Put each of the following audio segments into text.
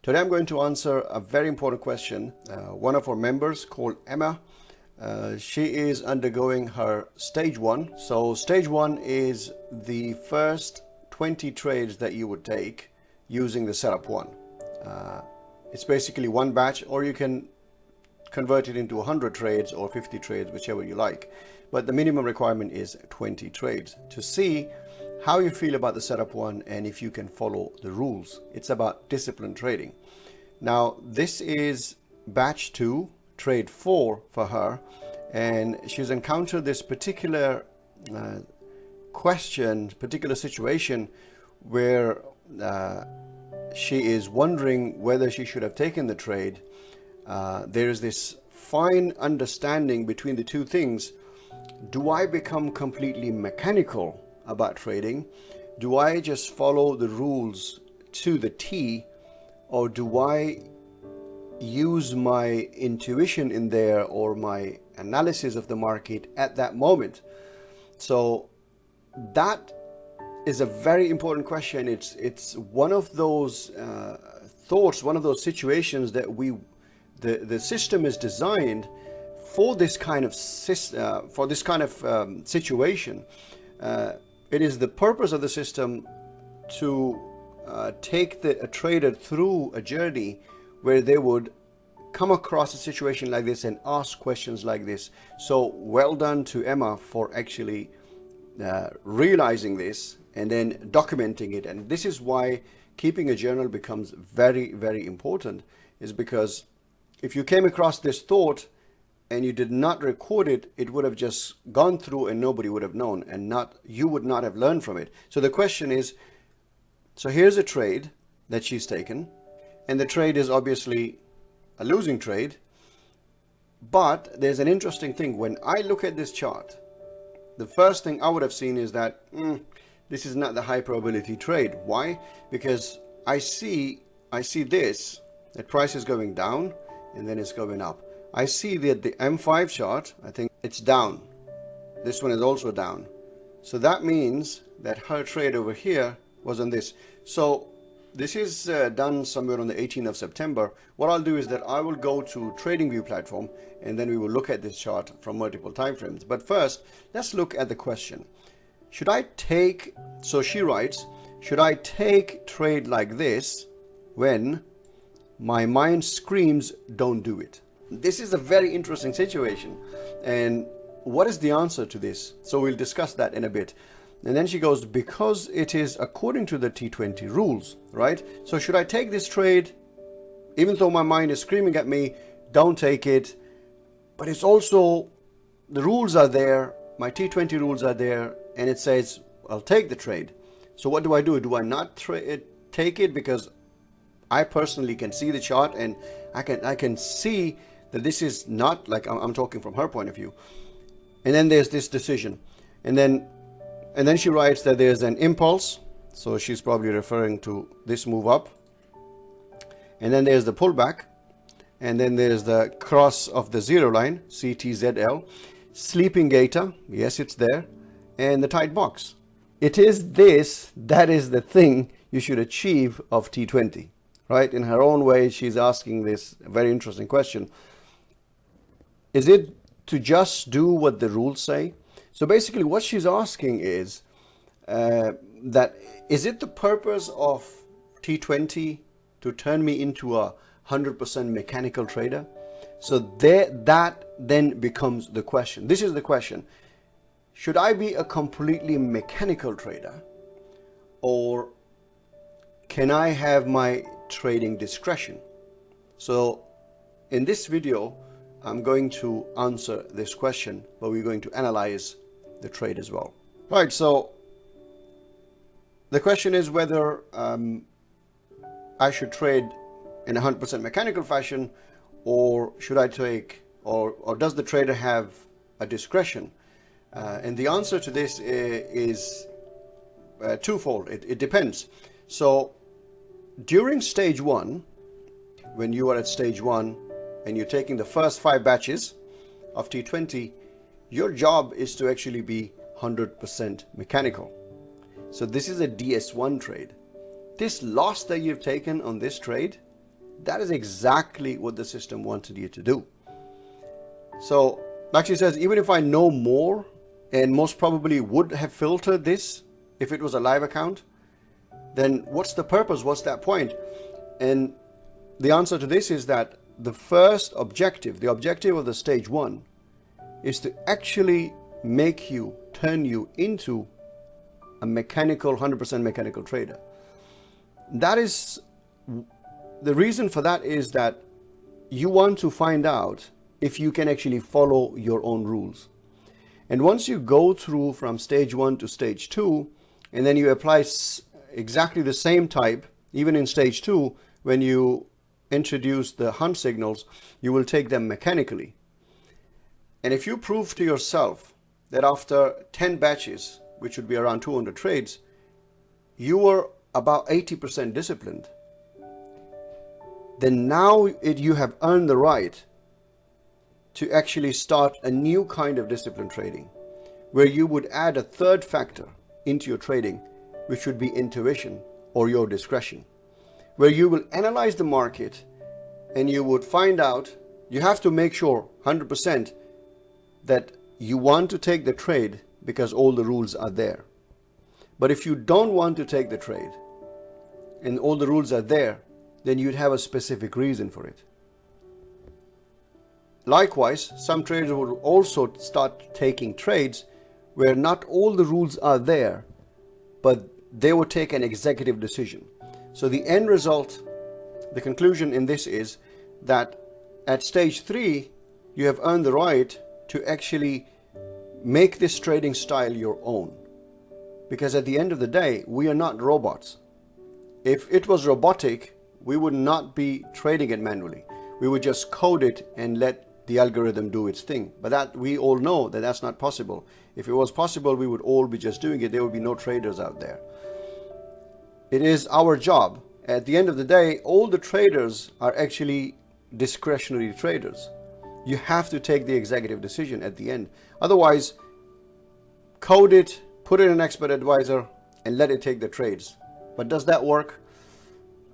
Today I'm going to answer a very important question. One of our members called Emma, she is undergoing her stage 1. So stage 1 is the first 20 trades that you would take using the setup 1. It's basically one batch, or you can convert it into 100 trades or 50 trades, whichever you like. But the minimum requirement is 20 trades to see how you feel about the setup 1 and if you can follow the rules. It's about disciplined trading. Now, this is batch 2, trade 4 for her, and she's encountered this particular particular situation where she is wondering whether she should have taken the trade. There is this fine understanding between the two things. Do I become completely mechanical about trading? Do I just follow the rules to the T, or do I use my intuition in there or my analysis of the market at that moment? So that is a very important question. It's one of those thoughts, one of those situations that the system is designed for this kind of situation. It is the purpose of the system to take a trader through a journey where they would come across a situation like this and ask questions like this. So well done to Emma for actually realizing this and then documenting it. And this is why keeping a journal becomes very, very important, is because if you came across this thought and you did not record it, it would have just gone through and nobody would have known, and you would not have learned from it. So the question is, so here's a trade that she's taken, and the trade is obviously a losing trade. But there's an interesting thing. When I look at this chart, the first thing I would have seen is that this is not the high probability trade. Why? Because I see this, that price is going down and then it's going up. I see that the M5 chart, I think it's down. This one is also down. So that means that her trade over here was on this. So this is done somewhere on the 18th of September. What I'll do is that I will go to TradingView platform and then we will look at this chart from multiple time frames. But first, let's look at the question. Should I take, so she writes, should I take trade like this when my mind screams, don't do it? This is a very interesting situation. And what is the answer to this? So we'll discuss that in a bit. And then she goes, because it is according to the T20 rules, right? So should I take this trade even though my mind is screaming at me, don't take it? But it's also, the rules are there, my T20 rules are there, and it says I'll take the trade. So what do? Do I not take it because I personally can see the chart and I can see that this is not, like, I'm talking from her point of view. And then there's this decision, and then she writes that there's an impulse, so she's probably referring to this move up, and then there's the pullback, and then there's the cross of the zero line, CTZL, sleeping gator, yes, it's there, and the tight box. It is this that is the thing you should achieve of T20, right? In her own way, she's asking this very interesting question. Is it to just do what the rules say? So basically what she's asking is that is it the purpose of T20 to turn me into a 100% mechanical trader? So that then becomes the question. This is the question. Should I be a completely mechanical trader, or can I have my trading discretion? So in this video, I'm going to answer this question, but we're going to analyze the trade as well. Right, so the question is whether I should trade in a 100% mechanical fashion, or should I take, or does the trader have a discretion? And the answer to this is twofold. It depends. So during stage 1, when you are at stage 1 and you're taking the first 5 batches of T20, your job is to actually be 100% mechanical. So this is a DS1 trade. This loss that you've taken on this trade That is exactly what the system wanted you to do. So like she says, even if I know more, and most probably would have filtered this if it was a live account, then what's the purpose? What's that point? And the answer to this is that the first objective, the objective of the stage 1, is to actually turn you into a mechanical, 100% mechanical trader. That is, the reason for that is that you want to find out if you can actually follow your own rules. And once you go through from stage 1 to stage 2, and then you apply exactly the same type, even in stage 2, when you introduce the hunt signals, you will take them mechanically. And if you prove to yourself that after 10 batches, which would be around 200 trades, you were about 80% disciplined, then now you have earned the right to actually start a new kind of disciplined trading, where you would add a third factor into your trading, which would be intuition or your discretion, where you will analyze the market and you would find out, you have to make sure 100% that you want to take the trade because all the rules are there. But if you don't want to take the trade and all the rules are there, then you'd have a specific reason for it. Likewise, some traders would also start taking trades where not all the rules are there, but they would take an executive decision. So the end result, the conclusion in this is that at stage 3, you have earned the right to actually make this trading style your own. Because at the end of the day, we are not robots. If it was robotic, we would not be trading it manually. We would just code it and let the algorithm do its thing. But that, we all know that that's not possible. If it was possible, we would all be just doing it. There would be no traders out there. It is our job. At the end of the day, all the traders are actually discretionary traders. You have to take the executive decision at the end. Otherwise, code it, put it in an expert advisor, and let it take the trades. But does that work?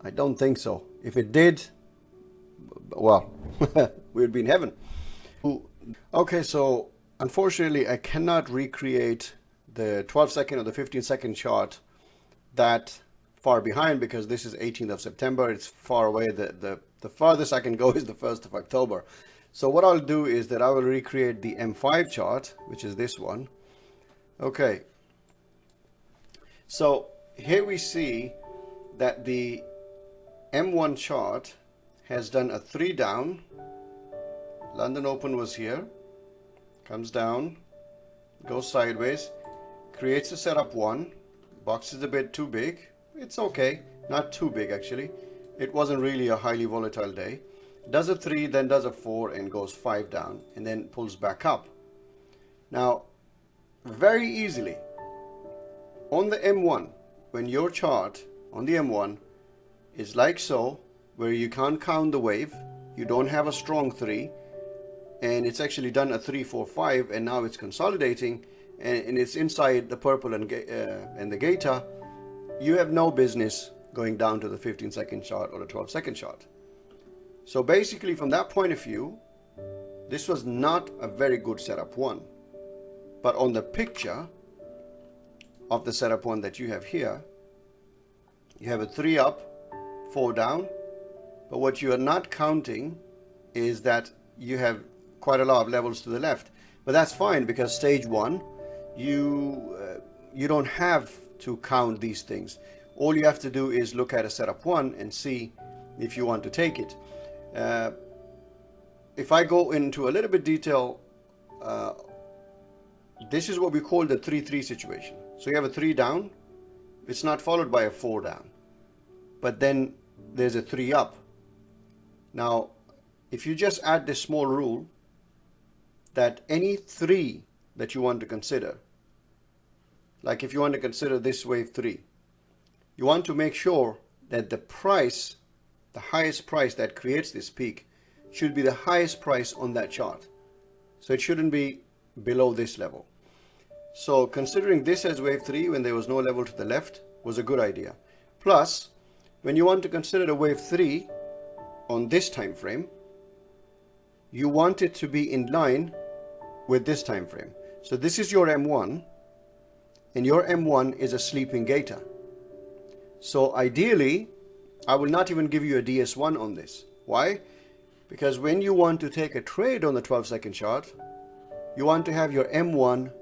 I don't think so. If it did, well, we would be in heaven. Okay, so unfortunately, I cannot recreate the 12-second or the 15-second chart that far behind, because this is 18th of September. It's far away. The farthest I can go is the 1st of October. So what I'll do is that I will recreate the M5 chart, which is this one. Okay. So here we see that the M1 chart has done a 3 down. London Open was here, comes down, goes sideways, creates a setup 1. Box is a bit too big. It's okay, not too big actually. It wasn't really a highly volatile day. Does a 3, then does a 4 and goes 5 down and then pulls back up. Now, very easily on the M1, when your chart on the M1 is like so, where you can't count the wave, you don't have a strong 3, and it's actually done a 3, 4, 5, and now it's consolidating, and it's inside the purple and the gator, you have no business going down to the 15-second chart or the 12-second chart. So basically, from that point of view, this was not a very good setup 1. But on the picture of the setup 1 that you have here, you have a 3 up, 4 down. But what you are not counting is that you have quite a lot of levels to the left. But that's fine, because stage 1, you don't have to count these things. All you have to do is look at a setup 1 and see if you want to take it. If I go into a little bit detail, this is what we call the 3-3 situation. So you have a 3 down, it's not followed by a 4 down, but then there's a 3 up. Now, if you just add this small rule that any 3 that you want to consider, like if you want to consider this wave 3, you want to make sure that the price, the highest price that creates this peak, should be the highest price on that chart. So it shouldn't be below this level. So considering this as wave 3 when there was no level to the left was a good idea. Plus, when you want to consider a wave 3, on this time frame, you want it to be in line with this time frame. So this is your M1, and your M1 is a sleeping gator. So ideally, I will not even give you a DS1 on this. Why? Because when you want to take a trade on the 12-second chart, you want to have your M1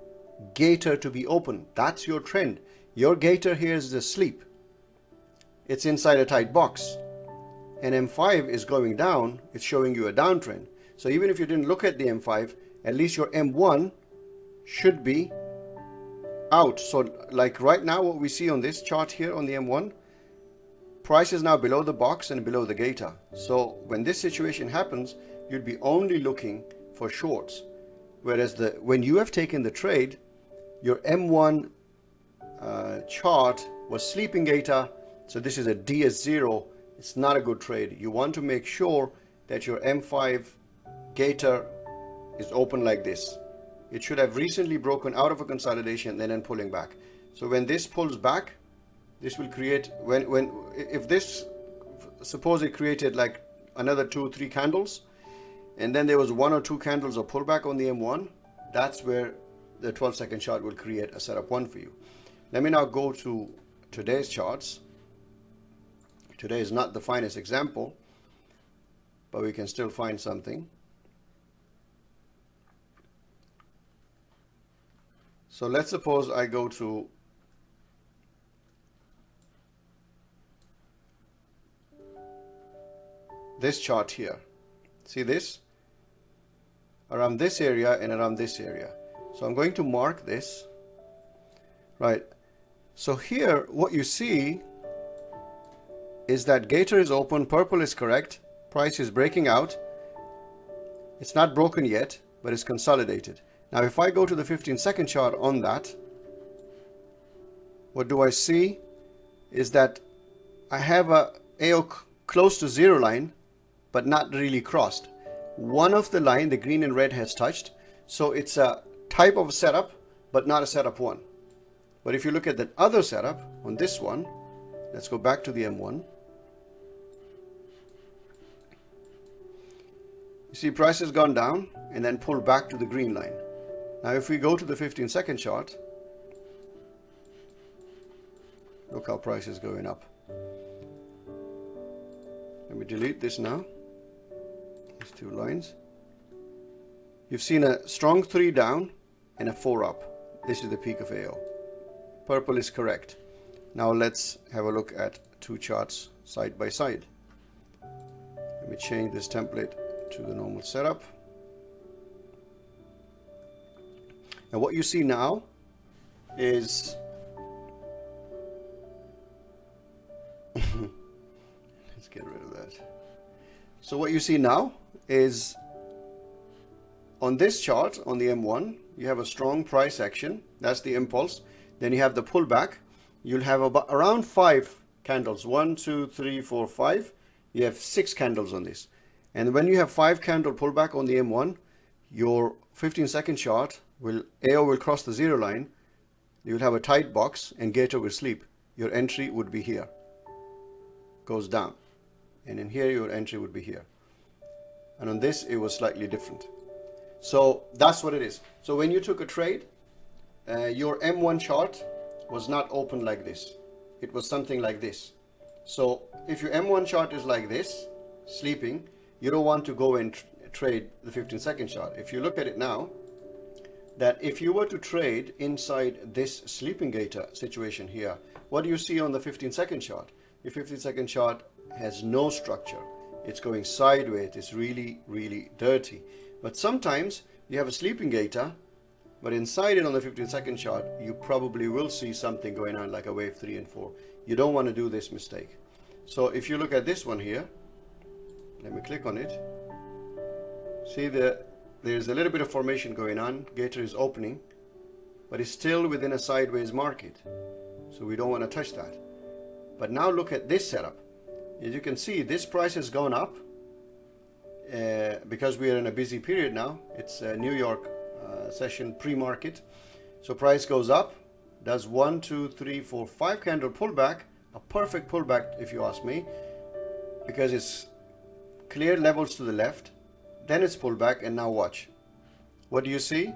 gator to be open. That's your trend. Your gator here is asleep. It's inside a tight box. And M5 is going down. It's showing you a downtrend. So even if you didn't look at the M5, at least your M1 should be out. So like right now, what we see on this chart here on the M1, price is now below the box and below the gator. So when this situation happens, you'd be only looking for shorts. Whereas when you have taken the trade, your M1 chart was sleeping gator. So this is a DS0. It's not a good trade. You want to make sure that your M5 gator is open like this. It should have recently broken out of a consolidation and then pulling back. So when this pulls back, this will create, if this, suppose it created like another 2 or 3 candles, and then there was 1 or 2 candles of pullback on the M1, that's where the 12-second chart will create a setup 1 for you. Let me now go to today's charts. Today is not the finest example, but we can still find something. So let's suppose I go to this chart here. See this? Around this area and around this area. So I'm going to mark this. Right. So here what you see is that gator is open, purple is correct, price is breaking out. It's not broken yet, but it's consolidated. Now if I go to the 15-second chart on that, what do I see is that I have a AO close to zero line, but not really crossed. One of the line, the green and red, has touched. So it's a type of setup, but not a setup 1. But if you look at that other setup on this one, let's go back to the M1. You see price has gone down and then pulled back to the green line. Now if we go to the 15-second chart, look how price is going up. Let me delete this now. These 2 lines. You've seen a strong 3 down and a 4 up. This is the peak of AO. Purple is correct. Now let's have a look at 2 charts side by side. Let me change this template to the normal setup. And what you see now is let's get rid of that. So what you see now is on this chart on the M1, you have a strong price action. That's the impulse. Then you have the pullback. You'll have about around 5 candles. 1, 2, 3, 4, 5. You have 6 candles on this. And when you have 5 candle pullback on the M1, your 15-second chart AO will cross the zero line. You'll have a tight box and gator will sleep. Your entry would be here. Goes down. And in here your entry would be here. And on this it was slightly different. So that's what it is. So when you took a trade, your M1 chart was not open like this. It was something like this. So if your M1 chart is like this, sleeping, you don't want to go and trade the 15-second chart. If you look at it now, that if you were to trade inside this sleeping gator situation here, what do you see on the 15-second chart? Your 15-second chart has no structure. It's going sideways. It's really, really dirty. But sometimes you have a sleeping gator, but inside it on the 15-second chart, you probably will see something going on like a wave 3 and 4. You don't want to do this mistake. So if you look at this one here, let me click on it. See there's a little bit of formation going on. Gator is opening, but it's still within a sideways market. So we don't want to touch that. But now look at this setup. As you can see, this price has gone up because we are in a busy period now. It's a New York session pre-market. So price goes up, does 1, 2, 3, 4, 5 candle pullback, a perfect pullback if you ask me, because it's clear levels to the left, then it's pulled back, and now watch. What do you see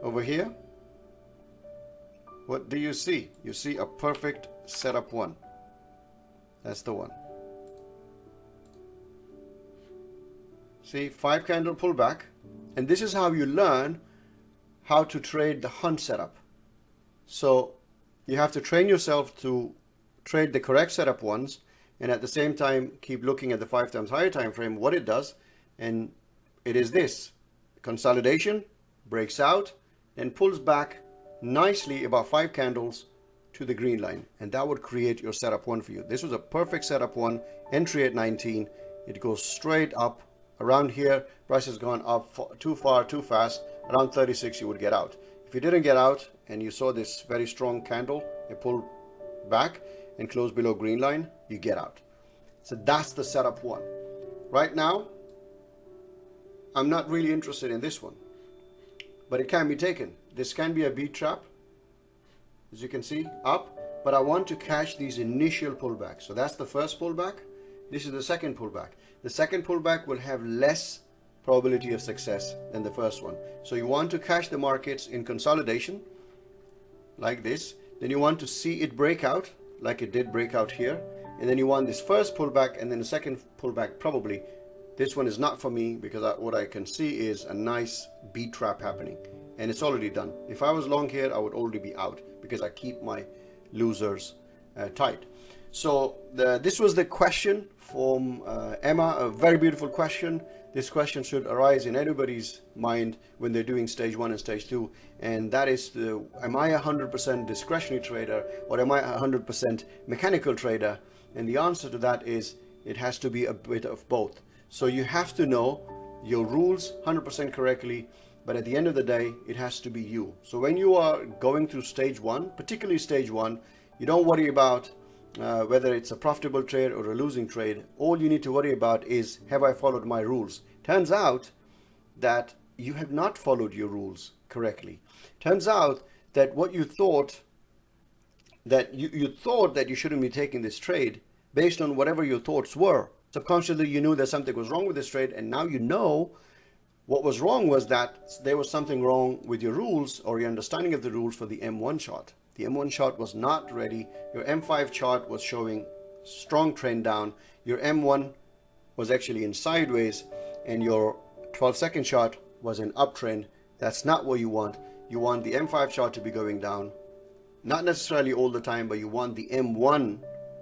over here? What do you see? You see a perfect setup one. That's the one. See, 5 candle pullback, and this is how you learn how to trade the hunt setup. So you have to train yourself to trade the correct setup ones, and at the same time keep looking at the 5 times higher time frame, what it does. And it is this: consolidation, breaks out, then pulls back nicely about 5 candles to the green line, and that would create your setup one for you. This was a perfect setup one, entry at 19. It goes straight up. Around here, price has gone up too far, too fast. Around 36 you would get out. If you didn't get out and you saw this very strong candle, it pulled back and closed below green line, you get out. So that's the setup one. Right now, I'm not really interested in this one, but it can be taken. This can be a beat trap, as you can see, up, but I want to catch these initial pullbacks. So that's the first pullback. This is the second pullback. The second pullback will have less probability of success than the first one. So you want to catch the markets in consolidation like this. Then you want to see it break out like it did break out here. And then you want this first pullback and then the second pullback probably. This one is not for me because what I can see is a nice beat trap happening. And it's already done. If I was long here, I would already be out because I keep my losers tight. So this was the question from Emma, a very beautiful question. This question should arise in anybody's mind when they're doing stage 1 and stage 2, and that is, am I 100% discretionary trader or am I 100% mechanical trader? And the answer to that is it has to be a bit of both. So you have to know your rules 100% correctly, but at the end of the day, it has to be you. So when you are going through stage 1, particularly stage 1, you don't worry about whether it's a profitable trade or a losing trade. All you need to worry about is, have I followed my rules? Turns out that you have not followed your rules correctly. Turns out that what you thought, that you thought that you shouldn't be taking this trade based on whatever your thoughts were. Subconsciously, you knew that something was wrong with this trade, and now you know what was wrong was that there was something wrong with your rules or your understanding of the rules for the M1 chart. The M1 chart was not ready. Your M5 chart was showing strong trend down. Your M1 was actually in sideways, and your 12-second chart was an uptrend. That's not what you want. You want the M5 chart to be going down. Not necessarily all the time, but you want the M1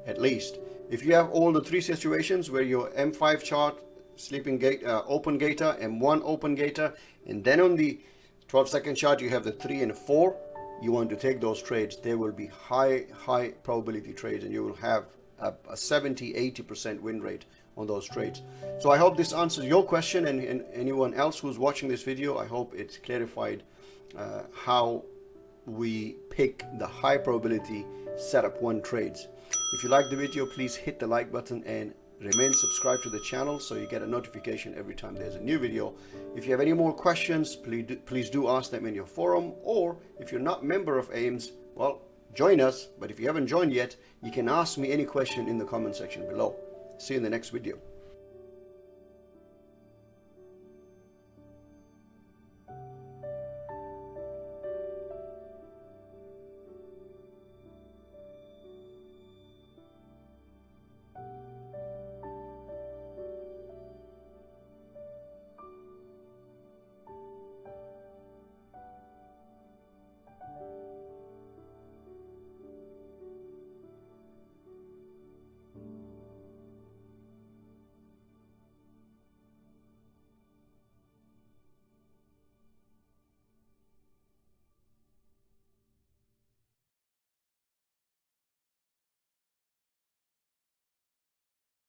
at least. If you have all the 3 situations where your M5 chart, sleeping gate, open gator, M1 open gator, and then on the 12-second chart you have the 3 and 4, you want to take those trades. They will be high probability trades, and you will have a 70-80% win rate on those trades. So I hope this answers your question, and anyone else who's watching this video, I hope it's clarified how we pick the high probability setup 1 trades. If you like the video, please hit the like button and remain subscribed to the channel so you get a notification every time there's a new video. If you have any more questions, please do ask them in your forum, or if you're not a member of Aims, well, join us. But if you haven't joined yet, you can ask me any question in the comment section below. See you in the next video.